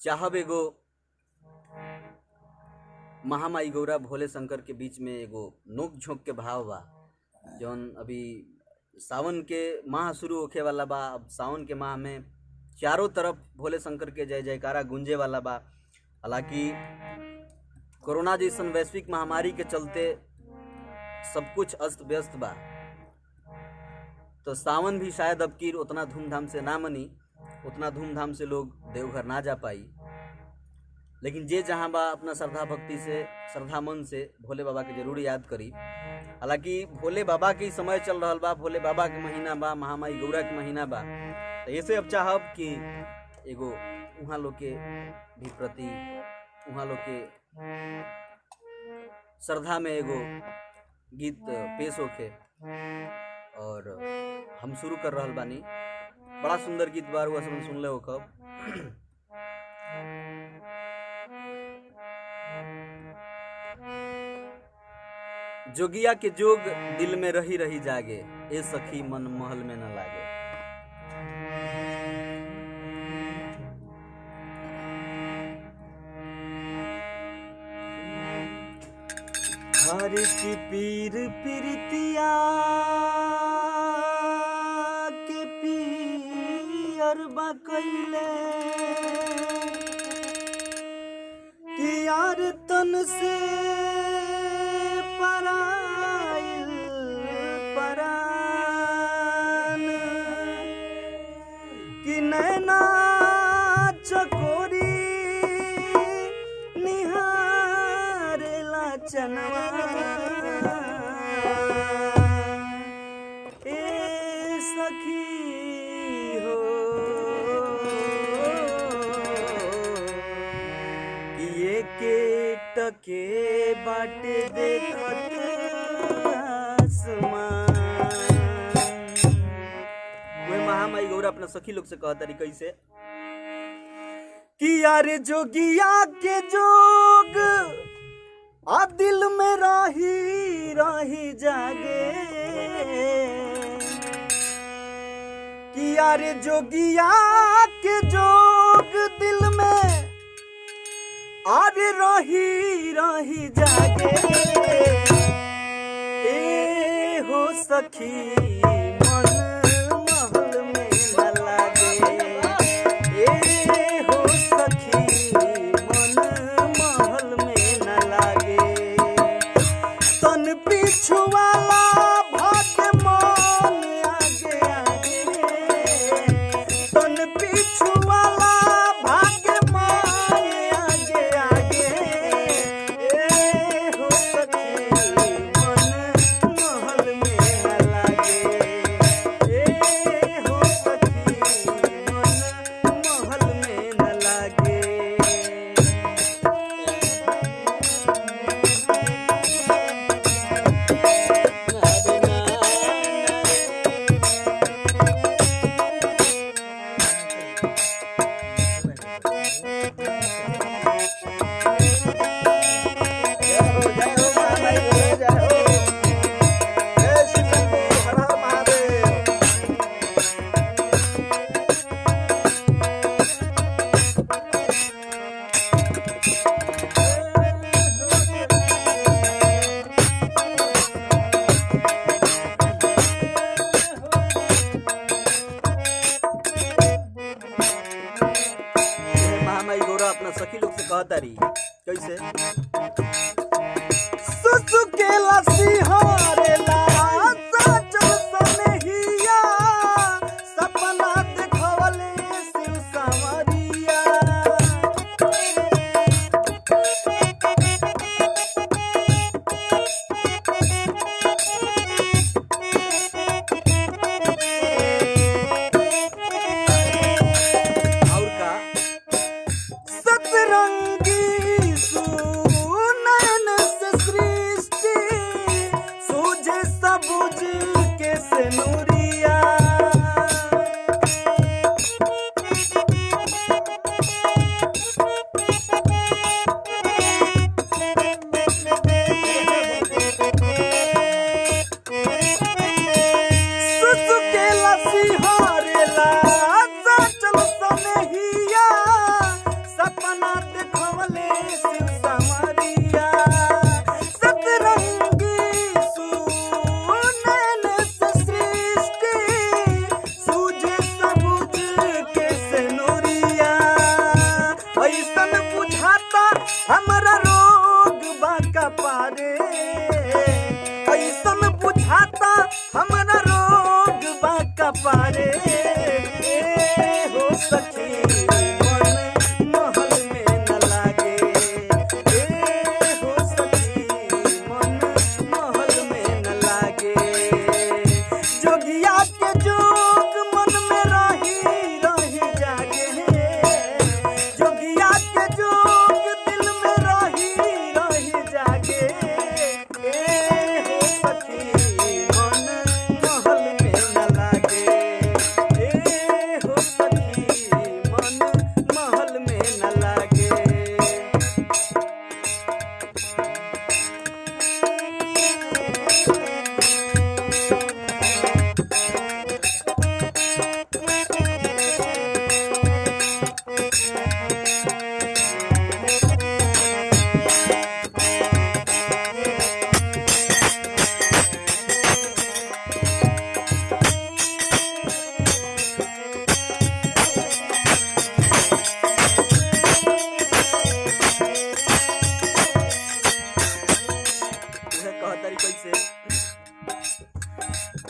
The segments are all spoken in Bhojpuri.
चाहब एगो महामाई गौरा भोले शंकर के बीच में एगो नोक झोंक के भाव बा। जौन अभी सावन के माह शुरू होखे वाला बा। अब सावन के माह में चारों तरफ भोले शंकर के जय जयकारा गूंजे वाला बा। हालांकि कोरोना जैसन वैश्विक महामारी के चलते सब कुछ अस्त व्यस्त बा, तो सावन भी शायद अब की उतना धूमधाम से ना मनी, उतना धूमधाम से लोग देवघर ना जा पाई। लेकिन जे जहाँ बा अपना श्रद्धा भक्ति से, श्रद्धा मन से भोले बाबा के जरूर याद करी। हालांकि भोले बाबा के समय चल रहा बा, भोले बाबा के महीना बा, महामाई गौरा के महीना बा, तो ऐसे अब चाहब कि एगो वहाँ लोग के भी प्रति, वहाँ लोग के श्रद्धा में एगो गीत पेश होके और हम शुरू कर रहल बानी। बड़ा सुंदर गीत बार हुआ सब सुन ले हो कब। जोगिया के जोग दिल में रही रही जागे, ए सखी मन महल में न लागे। हर की पीर पीरतिया के पीर बकैले कि यार तन से पराइल परान कि नैना चकोरी निहारेला चनवा। ए सखी हो ये के टके बाटे देखत आसमान। वे महामाई गौरा अपना सखी लोग से कहता रही कैसे कि यार जोगिया के जोग आ दिल में रही रही जागे कि यार जोगिया के जोग दिल में आरे रही रही जागे। ए हो सखी मन महल में न लागे, ए हो सखी मन महल में न लागे। तन पीछू वाला भाग्य मान आगे आगे, तन पीछू वाला भाग्य मान आगे आगे। ए हो सखी मन महल में न लागे, ए हो सखी मन महल में न लागे। महामाई गौरा अपना सखी लोग से कहता रही कैसे सुसुकेला सिहारेला साचल सनहिया सपना देखवले शिव सांवरिया। और का सतरंगी सुनैना कैसे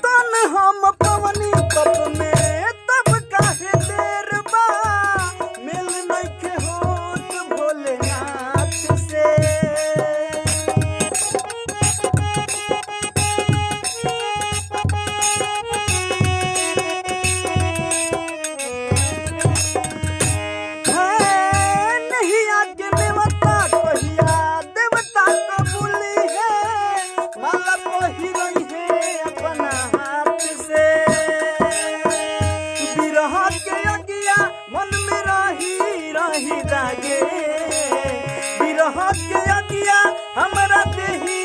तन हम पवनी तप में तब काहे देर बा मिल नइखे होत भोलेनाथ से नहीं आके देवता कहिया देवता कबूली है माला पहिरई है अपना हाथ से विरह के अगिया मन में रही रही जागे विरह के अगिया हमरा देही